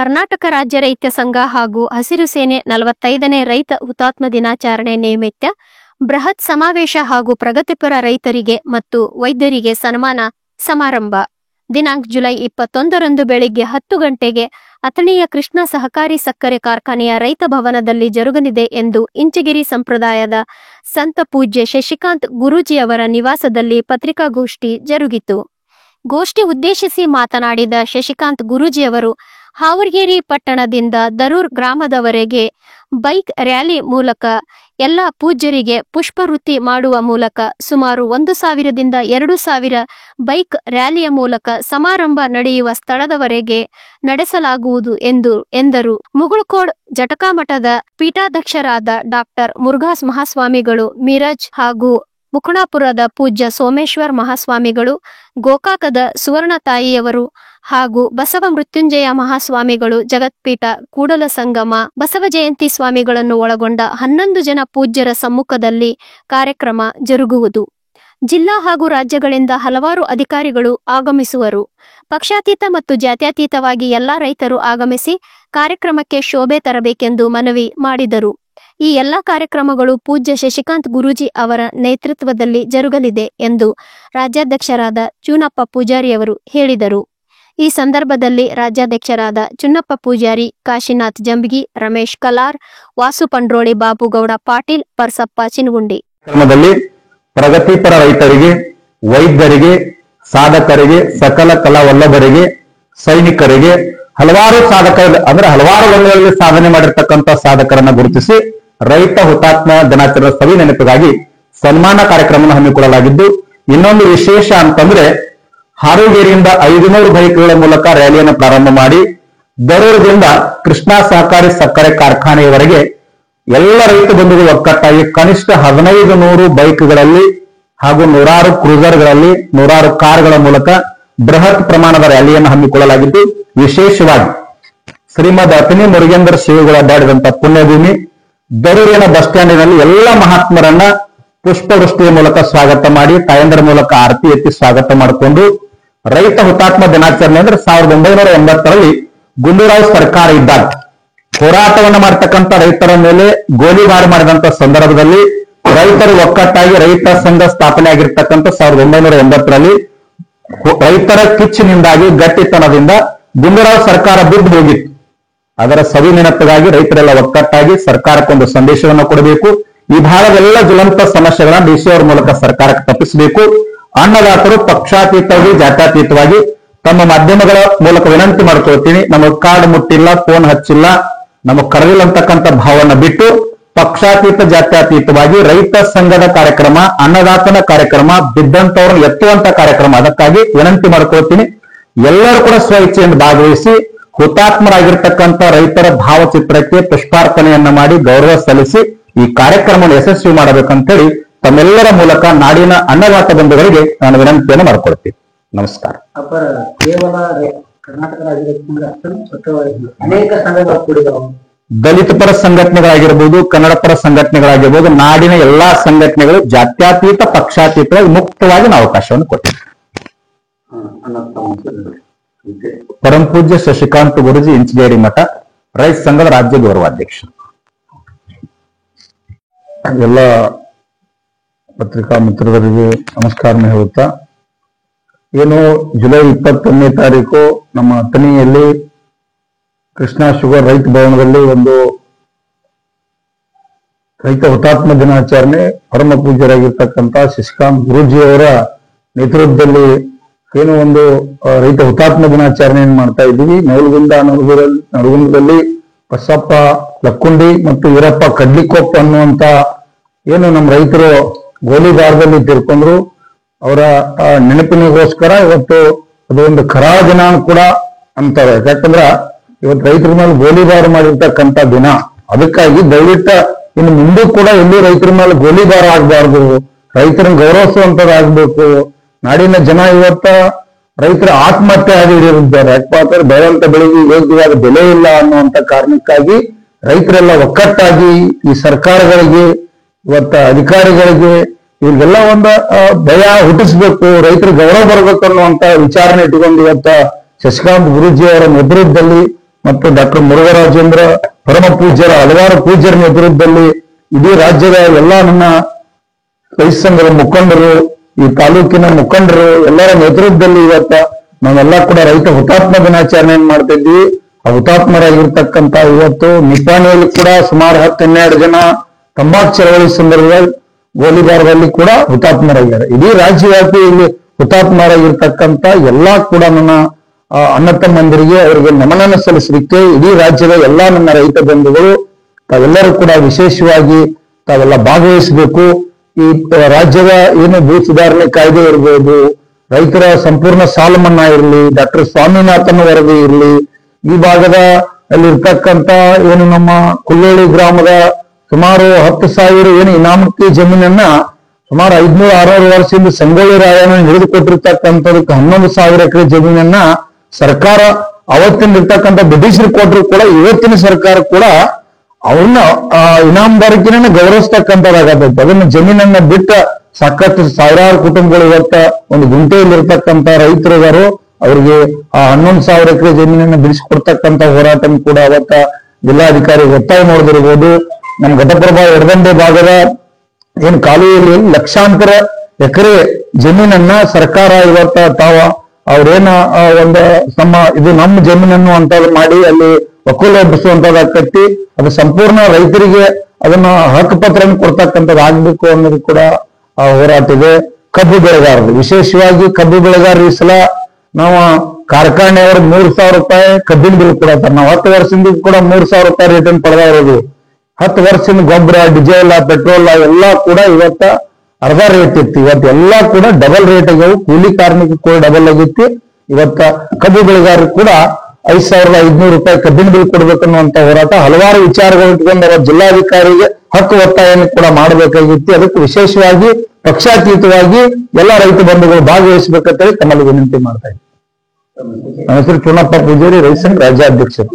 ಕರ್ನಾಟಕ ರಾಜ್ಯ ರೈತ ಸಂಘ ಹಾಗೂ ಹಸಿರು ಸೇನೆ 45ನೇ ರೈತ ಹುತಾತ್ಮ ದಿನಾಚರಣೆ ನಿಮಿತ್ತ ಬೃಹತ್ ಸಮಾವೇಶ ಹಾಗೂ ಪ್ರಗತಿಪರ ರೈತರಿಗೆ ಮತ್ತು ವೈದ್ಯರಿಗೆ ಸನ್ಮಾನ ಸಮಾರಂಭ ದಿನಾಂಕ ಜುಲೈ 21ರಂದು ಬೆಳಿಗ್ಗೆ 10 ಗಂಟೆಗೆ ಅಥಣಿಯ ಕೃಷ್ಣ ಸಹಕಾರಿ ಸಕ್ಕರೆ ಕಾರ್ಖಾನೆಯ ರೈತ ಭವನದಲ್ಲಿ ಜರುಗಲಿದೆ ಎಂದು ಇಂಚಗಿರಿ ಸಂಪ್ರದಾಯದ ಸಂತ ಪೂಜ್ಯ ಶಶಿಕಾಂತ್ ಗುರೂಜಿಯವರ ನಿವಾಸದಲ್ಲಿ ಪತ್ರಿಕಾಗೋಷ್ಠಿ ಜರುಗಿತು. ಗೋಷ್ಠಿ ಉದ್ದೇಶಿಸಿ ಮಾತನಾಡಿದ ಶಶಿಕಾಂತ್ ಗುರೂಜಿಯವರು ಹಾವರ್ಗೇರಿ ಪಟ್ಟಣದಿಂದ ದರೂರ್ ಗ್ರಾಮದವರೆಗೆ ಬೈಕ್ ರ್ಯಾಲಿ ಮೂಲಕ ಎಲ್ಲ ಪೂಜ್ಯರಿಗೆ ಪುಷ್ಪವೃತ್ತಿ ಮಾಡುವ ಮೂಲಕ ಸುಮಾರು 1,000ದಿಂದ 2,000 ಬೈಕ್ ರ್ಯಾಲಿಯ ಮೂಲಕ ಸಮಾರಂಭ ನಡೆಯುವ ಸ್ಥಳದವರೆಗೆ ನಡೆಸಲಾಗುವುದು ಎಂದರು. ಮುಗುಳ್ಕೋಡ್ ಜಟಕಾಮಠದ ಪೀಠಾಧ್ಯಕ್ಷರಾದ ಡಾಕ್ಟರ್ ಮುರುಘಾಸ್ ಮಹಾಸ್ವಾಮಿಗಳು, ಮಿರಜ್ ಹಾಗೂ ಮುಕುಣಾಪುರದ ಪೂಜ್ಯ ಸೋಮೇಶ್ವರ್ ಮಹಾಸ್ವಾಮಿಗಳು, ಗೋಕಾಕದ ಸುವರ್ಣ ತಾಯಿಯವರು ಹಾಗೂ ಬಸವ ಮೃತ್ಯುಂಜಯ ಮಹಾಸ್ವಾಮಿಗಳು, ಜಗತ್ಪೀಠ ಕೂಡಲ ಸಂಗಮ ಬಸವ ಜಯಂತಿ ಸ್ವಾಮಿಗಳನ್ನು ಒಳಗೊಂಡ 11 ಜನ ಪೂಜ್ಯರ ಸಮ್ಮುಖದಲ್ಲಿ ಕಾರ್ಯಕ್ರಮ ಜರುಗುವುದು. ಜಿಲ್ಲಾ ಹಾಗೂ ರಾಜ್ಯಗಳಿಂದ ಹಲವಾರು ಅಧಿಕಾರಿಗಳು ಆಗಮಿಸುವರು. ಪಕ್ಷಾತೀತ ಮತ್ತು ಜಾತ್ಯತೀತವಾಗಿ ಎಲ್ಲಾ ರೈತರು ಆಗಮಿಸಿ ಕಾರ್ಯಕ್ರಮಕ್ಕೆ ಶೋಭೆ ತರಬೇಕೆಂದು ಮನವಿ ಮಾಡಿದರು. ಈ ಎಲ್ಲ ಕಾರ್ಯಕ್ರಮಗಳು ಪೂಜ್ಯ ಶಶಿಕಾಂತ್ ಗುರೂಜಿ ಅವರ ನೇತೃತ್ವದಲ್ಲಿ ಜರುಗಲಿದೆ ಎಂದು ರಾಜ್ಯಾಧ್ಯಕ್ಷರಾದ ಚೂನಪ್ಪ ಪೂಜಾರಿಯವರು ಹೇಳಿದರು. ಈ ಸಂದರ್ಭದಲ್ಲಿ ರಾಜ್ಯಾಧ್ಯಕ್ಷರಾದ ಚುನ್ನಪ್ಪ ಪೂಜಾರಿ, ಕಾಶಿನಾಥ್ ಜಂಬಗಿ, ರಮೇಶ್ ಕಲಾರ್, ವಾಸು ಪಂಡ್ರೋಳಿ, ಬಾಬುಗೌಡ ಪಾಟೀಲ್, ಪರ್ಸಪ್ಪ ಚಿನಗುಂಡಿ ಕಾರ್ಯಕ್ರಮದಲ್ಲಿ ಪ್ರಗತಿಪರ ರೈತರಿಗೆ, ವೈದ್ಯರಿಗೆ, ಸಾಧಕರಿಗೆ, ಸಕಲ ಕಲಾವಲ್ಲಭರಿಗೆ, ಸೈನಿಕರಿಗೆ, ಹಲವಾರು ಹಲವಾರು ರಂಗಗಳಲ್ಲಿ ಸಾಧನೆ ಮಾಡಿರ್ತಕ್ಕಂಥ ಸಾಧಕರನ್ನ ಗುರುತಿಸಿ ರೈತ ಹುತಾತ್ಮ ದಿನಾಚರಣೆ ಸವಿ ನೆನಪಿಗಾಗಿ ಸನ್ಮಾನ ಕಾರ್ಯಕ್ರಮವನ್ನು ಹಮ್ಮಿಕೊಳ್ಳಲಾಗಿದ್ದು, ಇನ್ನೊಂದು ವಿಶೇಷ ಅಂತಂದ್ರೆ ಹಾರೋಗೇರಿಯಿಂದ 500 ಬೈಕ್ಗಳ ಮೂಲಕ ರ್ಯಾಲಿಯನ್ನು ಪ್ರಾರಂಭ ಮಾಡಿ ದರೂರದಿಂದ ಕೃಷ್ಣ ಸಹಕಾರಿ ಸಕ್ಕರೆ ಕಾರ್ಖಾನೆಯವರೆಗೆ ಎಲ್ಲ ರೈತ ಬಂಧುಗಳು ಒಕ್ಕಟ್ಟಾಗಿ ಕನಿಷ್ಠ 1500 ಬೈಕ್ಗಳಲ್ಲಿ ಹಾಗೂ 100 ಕ್ರೂಸರ್ಗಳಲ್ಲಿ 100 ಕಾರ್ಗಳ ಮೂಲಕ ಬೃಹತ್ ಪ್ರಮಾಣದ ರ್ಯಾಲಿಯನ್ನು ಹಮ್ಮಿಕೊಳ್ಳಲಾಗಿದ್ದು, ವಿಶೇಷವಾಗಿ ಶ್ರೀಮದ್ ಅಥಣಿ ಮುರುಗೇಂದ್ರ ಶ್ರೀಗಳು ಅಡ್ಡಾಡಿದಂತ ಪುಣ್ಯಭೂಮಿ ದರೂರಿನ ಬಸ್ ಸ್ಟ್ಯಾಂಡಿನಲ್ಲಿ ಎಲ್ಲ ಮಹಾತ್ಮರನ್ನ ಪುಷ್ಪವೃಷ್ಟಿಯ ಮೂಲಕ ಸ್ವಾಗತ ಮಾಡಿ, ತಾಯಂದರ ಮೂಲಕ ಆರತಿ ಎತ್ತಿ ಸ್ವಾಗತ ಮಾಡಿಕೊಂಡು ರೈತ ಹುತಾತ್ಮ ದಿನಾಚರಣೆ ಅಂದ್ರೆ 1980ರಲ್ಲಿ ಗುಂಡೂರಾವ್ ಸರ್ಕಾರ ಇದ್ದಾಗ ಹೋರಾಟವನ್ನು ಮಾಡತಕ್ಕಂಥ ರೈತರ ಮೇಲೆ ಗೋಲಿಬಾರ್ ಮಾಡಿದಂತ ಸಂದರ್ಭದಲ್ಲಿ ರೈತರು ಒಕ್ಕಟ್ಟಾಗಿ ರೈತ ಸಂಘ ಸ್ಥಾಪನೆ ಆಗಿರ್ತಕ್ಕಂಥ 1980ರಲ್ಲಿ ರೈತರ ಕಿಚ್ಚಿನಿಂದಾಗಿ ಗಟ್ಟಿತನದಿಂದ ಗುಂಡೂರಾವ್ ಸರ್ಕಾರ ಬಿದ್ದು ಹೋಗಿತ್ತು. ಅದರ ಸವಿ ನೆನಪಿಗಾಗಿ ರೈತರೆಲ್ಲ ಒಕ್ಕಟ್ಟಾಗಿ ಸರ್ಕಾರಕ್ಕೊಂದು ಸಂದೇಶವನ್ನು ಕೊಡಬೇಕು. ಈ ಭಾಗದೆಲ್ಲ ಜ್ವಲಂತ ಸಮಸ್ಯೆಗಳನ್ನ ಡಿಸಿ ಅವರ ಮೂಲಕ ಸರ್ಕಾರಕ್ಕೆ ತಪ್ಪಿಸಬೇಕು. ಅನ್ನದಾತರು ಪಕ್ಷಾತೀತವಾಗಿ ಜಾತ್ಯತೀತವಾಗಿ ತಮ್ಮ ಮಾಧ್ಯಮಗಳ ಮೂಲಕ ವಿನಂತಿ ಮಾಡ್ಕೊಳ್ತೀನಿ, ನಮಗೆ ಕಾರ್ಡ್ ಮುಟ್ಟಿಲ್ಲ, ಫೋನ್ ಹಚ್ಚಿಲ್ಲ, ನಮಗ್ ಕರೆದಿಲ್ಲ ಅಂತಕ್ಕಂಥ ಭಾವನ ಬಿಟ್ಟು ಪಕ್ಷಾತೀತ ಜಾತ್ಯತೀತವಾಗಿ ರೈತ ಸಂಘದ ಕಾರ್ಯಕ್ರಮ, ಅನ್ನದಾತನ ಕಾರ್ಯಕ್ರಮ, ಬಿದ್ದಂತವ್ರನ್ನ ಎತ್ತುವಂತ ಕಾರ್ಯಕ್ರಮ, ಅದಕ್ಕಾಗಿ ವಿನಂತಿ ಮಾಡ್ಕೊಳ್ತೀನಿ. ಎಲ್ಲರೂ ಕೂಡ ಸ್ವ ಇಚ್ಛೆಯಿಂದ ಭಾಗವಹಿಸಿ ಹುತಾತ್ಮರಾಗಿರ್ತಕ್ಕಂಥ ರೈತರ ಭಾವಚಿತ್ರಕ್ಕೆ ಪುಷ್ಪಾರ್ಪಣೆಯನ್ನ ಮಾಡಿ ಗೌರವ ಸಲ್ಲಿಸಿ ಈ ಕಾರ್ಯಕ್ರಮವನ್ನು ಯಶಸ್ವಿ ಮಾಡಬೇಕಂತೇಳಿ ತಮ್ಮೆಲ್ಲರ ಮೂಲಕ ನಾಡಿನ ಅನ್ನದಾತ ಬಂಧುಗಳಿಗೆ ನಾನು ವಿನಂತಿಯನ್ನು ಮಾಡ್ಕೊಳ್ತೀನಿ. ನಮಸ್ಕಾರ. ಕೇವಲ ಕರ್ನಾಟಕ ರಾಜ್ಯದ ಅನೇಕ ಸಂಘಗಳು ಕೂಡಿದವು. ದಲಿತ ಪರ ಸಂಘಟನೆಗಳಾಗಿರ್ಬೋದು, ಕನ್ನಡ ಪರ ಸಂಘಟನೆಗಳಾಗಿರ್ಬೋದು, ನಾಡಿನ ಎಲ್ಲಾ ಸಂಘಟನೆಗಳು ಜಾತ್ಯತೀತ ಪಕ್ಷಾತೀತ ಮುಕ್ತವಾಗಿ ನಾವು ಅವಕಾಶವನ್ನು ಕೊಟ್ಟಿದ್ದೀವಿ. ಪರಂ ಪೂಜ್ಯ ಶಶಿಕಾಂತ್ ಗುರೂಜಿ, ಇಂಚಗೇರಿ ಮಠ, ರೈತ ಸಂಘದ ರಾಜ್ಯ ಗೌರವಾಧ್ಯಕ್ಷ. ಎಲ್ಲ ಪತ್ರಿಕಾ ಮಿತ್ರರಿಗೆ ನಮಸ್ಕಾರ ಹೇಳುತ್ತಾ, ಏನು ಜುಲೈ 21ನೇ ತಾರೀಕು ನಮ್ಮ ಅಥಣಿಯಲ್ಲಿ ಕೃಷ್ಣ ಶುಗರ್ ರೈತ ಭವನದಲ್ಲಿ ಒಂದು ರೈತ ಹುತಾತ್ಮ ದಿನಾಚರಣೆ ಪರಮ ಪೂಜ್ಯರಾಗಿರ್ತಕ್ಕಂಥ ಶಶಿಕಾಂತ್ ಗುರೂಜಿಯವರ ನೇತೃತ್ವದಲ್ಲಿ ಏನು ಒಂದು ರೈತ ಹುತಾತ್ಮ ದಿನಾಚರಣೆಯನ್ನು ಮಾಡ್ತಾ ಇದ್ದೀವಿ. ನವಲಗುಂದದಲ್ಲಿ ಬಸಪ್ಪ ಲಕ್ಕುಂಡಿ ಮತ್ತು ವೀರಪ್ಪ ಕಡ್ಲಿಕೊಪ್ಪ ಅನ್ನುವಂತ ಏನು ನಮ್ಮ ರೈತರು ಗೋಲಿಬಾರದಲ್ಲಿ ತೀರ್ಕೊಂಡ್ರು, ಅವರ ನೆನಪಿನಿಗೋಸ್ಕರ ಇವತ್ತು ಅದು ಒಂದು ಕರಾಳ ದಿನ ಕೂಡ ಅಂತಾರೆ. ಯಾಕಂದ್ರ ಇವತ್ತು ರೈತರ ಮೇಲೆ ಗೋಲಿಬಾರ್ ಮಾಡಿರ್ತಕ್ಕಂಥ ದಿನ. ಅದಕ್ಕಾಗಿ ದಯವಿಟ್ಟು ಇನ್ನು ಮುಂದೆ ಕೂಡ ಎಲ್ಲಿ ರೈತರ ಮೇಲೆ ಗೋಲಿಬಾರ್ ಆಗ್ಬಾರ್ದು, ರೈತರನ್ನ ಗೌರವಿಸುವಂತದ್ದಾಗ್ಬೇಕು. ನಾಡಿನ ಜನ ಇವತ್ತ ರೈತರ ಆತ್ಮಹತ್ಯೆ ಆಗಿದ್ದಾರೆ. ಯಾಕಂದ್ರೆ ಬೆಳೆದಂತ ಬೆಳೆಗೆ ಯೋಗ್ಯವಾದ ಬೆಲೆ ಇಲ್ಲ ಅನ್ನುವಂತ ಕಾರಣಕ್ಕಾಗಿ ರೈತರೆಲ್ಲ ಒಕ್ಕಟ್ಟಾಗಿ ಈ ಸರ್ಕಾರಗಳಿಗೆ, ಇವತ್ತ ಅಧಿಕಾರಿಗಳಿಗೆ ಇವ್ರಿಗೆಲ್ಲ ಒಂದು ಭಯ ಹುಟ್ಟಿಸ್ಬೇಕು, ರೈತರಿಗೆ ಗೌರವ ಬರ್ಬೇಕು ಅನ್ನುವಂತ ವಿಚಾರಣೆ ಇಟ್ಟುಕೊಂಡು ಇವತ್ತ ಶಶಿಕಾಂತ್ ಗುರೂಜಿ ಅವರ ನೇತೃತ್ವದಲ್ಲಿ ಮತ್ತು ಡಾಕ್ಟರ್ ಮುರುಘರಾಜೇಂದ್ರ ಪರಮ ಪೂಜ್ಯರ ಹಲವಾರು ಪೂಜ್ಯರ ನೇತೃತ್ವದಲ್ಲಿ ಇಡೀ ರಾಜ್ಯದ ಎಲ್ಲಾ ನನ್ನ ರೈತ ಸಂಘದ ಮುಖಂಡರು, ಈ ತಾಲೂಕಿನ ಮುಖಂಡರು ಎಲ್ಲರ ನೇತೃತ್ವದಲ್ಲಿ ಇವತ್ತ ನಾವೆಲ್ಲ ಕೂಡ ರೈತ ಹುತಾತ್ಮ ದಿನಾಚರಣೆಯನ್ನು ಮಾಡ್ತಾ ಇದ್ವಿ. ಆ ಹುತಾತ್ಮರಾಗಿರ್ತಕ್ಕಂತ ಇವತ್ತು ನಿಪ್ಪಾಣಿಯಲ್ಲಿ ಕೂಡ ಸುಮಾರು 10-12 ಜನ ತಂಬಾಕು ಚಳವಳಿ ಸಂದರ್ಭದಲ್ಲಿ ಗೋಲಿಬಾರದಲ್ಲಿ ಕೂಡ ಹುತಾತ್ಮರಾಗ್ಯಾರ. ಇಡೀ ರಾಜ್ಯವ್ಯಾಪಿ ಇಲ್ಲಿ ಹುತಾತ್ಮರಾಗಿರ್ತಕ್ಕಂತ ಎಲ್ಲಾ ಕೂಡ ನನ್ನ ಅಣ್ಣ ತಮ್ಮಂದಿರಿಗೆ ಅವರಿಗೆ ನಮನನ್ನು ಸಲ್ಲಿಸಲಿಕ್ಕೆ ಇಡೀ ರಾಜ್ಯದ ಎಲ್ಲಾ ನನ್ನ ರೈತ ಬಂಧುಗಳು ತಾವೆಲ್ಲರೂ ಕೂಡ ವಿಶೇಷವಾಗಿ ತಾವೆಲ್ಲ ಭಾಗವಹಿಸಬೇಕು. ಈ ರಾಜ್ಯದ ಏನು ಭೂ ಸುಧಾರಣೆ ಕಾಯ್ದೆ ಇರ್ಬೋದು, ರೈತರ ಸಂಪೂರ್ಣ ಸಾಲ ಮನ್ನಾ ಇರಲಿ, ಡಾಕ್ಟರ್ ಸ್ವಾಮಿನಾಥನ್ ವರದಿ ಇರಲಿ, ಈ ಭಾಗದ ಅಲ್ಲಿ ಇರ್ತಕ್ಕಂತ ಏನು ನಮ್ಮ ಕುಲ್ಲೋಳಿ ಗ್ರಾಮದ ಸುಮಾರು 10,000 ಏನು ಇನಾಮತಿ ಜಮೀನನ್ನ ಸುಮಾರು 500-600 ವರ್ಷದಿಂದ ಸಂಗೊಳ್ಳಿ ರಾಯಣ್ಣ ಹಿಡಿದುಕೊಟ್ಟಿರ್ತಕ್ಕಂಥದಕ್ಕೆ 11,000 ಎಕರೆ ಜಮೀನನ್ನ ಸರ್ಕಾರ ಅವತ್ತಿನ ಇರ್ತಕ್ಕಂಥ ಬ್ರಿಟಿಷರು ಕೊಟ್ಟರು ಕೂಡ ಇವತ್ತಿನ ಸರ್ಕಾರ ಕೂಡ ಅವ್ರನ್ನ ಇನಾಮದಾರಿಕೆನ ಗೌರವಿಸ್ತಕ್ಕಂಥದ್ದಾಗತ್ತೈತೆ. ಅದನ್ನ ಜಮೀನನ್ನ ಬಿಟ್ಟ ಸಾಕಷ್ಟು ಸಾವಿರಾರು ಕುಟುಂಬಗಳು ಇವತ್ತ ಒಂದು ಗುಂಟೆಯಲ್ಲಿ ಇರ್ತಕ್ಕಂಥ ರೈತರಿಗಾರು ಅವ್ರಿಗೆ ಆ 11,000 ಎಕರೆ ಜಮೀನನ್ನ ಬಿಡಿಸಿಕೊಡ್ತಕ್ಕಂಥ ಹೋರಾಟ ಕೂಡ ಅವತ್ತ ಜಿಲ್ಲಾಧಿಕಾರಿ ಒತ್ತಾಯ ನೋಡಿದಿರ್ಬೋದು. ನಮ್ಮ ಘಟಪ್ರಭಾ ಎಡದಂಡೆ ಭಾಗದ ಏನ್ ಕಾಲುವೆಯಲ್ಲಿ ಲಕ್ಷಾಂತರ ಎಕರೆ ಜಮೀನನ್ನ ಸರ್ಕಾರ ಇವತ್ತ ಅವ್ರೇನ ಒಂದು ಇದು ನಮ್ಮ ಜಮೀನನ್ನು ಅಂತ ಮಾಡಿ ಅಲ್ಲಿ ಒಕ್ಕೂಲ ಎಬ್ಬಿಸುವಂತದ ಕಟ್ಟಿ ಅದು ಸಂಪೂರ್ಣ ರೈತರಿಗೆ ಅದನ್ನ ಹಕ್ಕುಪತ್ರ ಕೊಡ್ತಕ್ಕಂಥದ್ದು ಆಗ್ಬೇಕು ಅನ್ನೋದು ಕೂಡ ಆ ಹೋರಾಟ ಇದೆ. ಕಬ್ಬು ಬೆಳೆಗಾರರು ವಿಶೇಷವಾಗಿ ಕಬ್ಬು ಬೆಳೆಗಾರರು ಈ ಸಲ ನಾವು ಕಾರ್ಖಾನೆಯವ್ರಿಗೆ 3,000 ರೂಪಾಯಿ ಕಬ್ಬಿನ ಬಿಲ್ ಕೊಡತ್ತಾರೆ. ನಾವು 10 ವರ್ಷದಿಂದ ಕೂಡ 3,000 ರೂಪಾಯಿ ರೇಟನ್ನು ಪಡೆದವರದು. 10 ವರ್ಷದಿಂದ ಗೊಬ್ಬರ, ಡೀಸೆಲ್, ಪೆಟ್ರೋಲ್ ಎಲ್ಲ ಕೂಡ ಇವತ್ತ ಅರ್ಧ ರೇಟ್ ಇತ್ತು. ಇವತ್ತು ಎಲ್ಲಾ ಕೂಡ ಡಬಲ್ ರೇಟ್ ಆಗ್ಯಾವ. ಕೂಲಿ ಕಾರ್ಮಿಕ ಕೂಡ ಡಬಲ್ ಆಗಿತ್ತು. ಇವತ್ತ ಕಬ್ಬು ಬೆಳೆಗಾರರು ಕೂಡ 5,500 ರೂಪಾಯಿ ಕಬ್ಬಿನ ಬಿಲ್ ಕೊಡ್ಬೇಕನ್ನುವಂತ ಹೋರಾಟ ಹಲವಾರು ವಿಚಾರಗಳು ಇಟ್ಕೊಂಡು ಅವರ ಜಿಲ್ಲಾಧಿಕಾರಿಗೆ ಹಕ್ಕು ಒತ್ತಾಯವನ್ನು ಕೂಡ ಮಾಡಬೇಕಾಗಿತ್ತು. ಅದಕ್ಕೆ ವಿಶೇಷವಾಗಿ ಪಕ್ಷಾತೀತವಾಗಿ ಎಲ್ಲ ರೈತ ಬಂಧುಗಳು ಭಾಗವಹಿಸಬೇಕಂತೇಳಿ ತಮ್ಮಲ್ಲಿ ವಿನಂತಿ ಮಾಡ್ತಾ ಇದ್ದೀನಿ. ನನ್ನ ಹೆಸರು ಚುನಪ್ಪ ಪೂಜಾರಿ, ರೈತ ಸಂಘ ರಾಜ್ಯಾಧ್ಯಕ್ಷರು.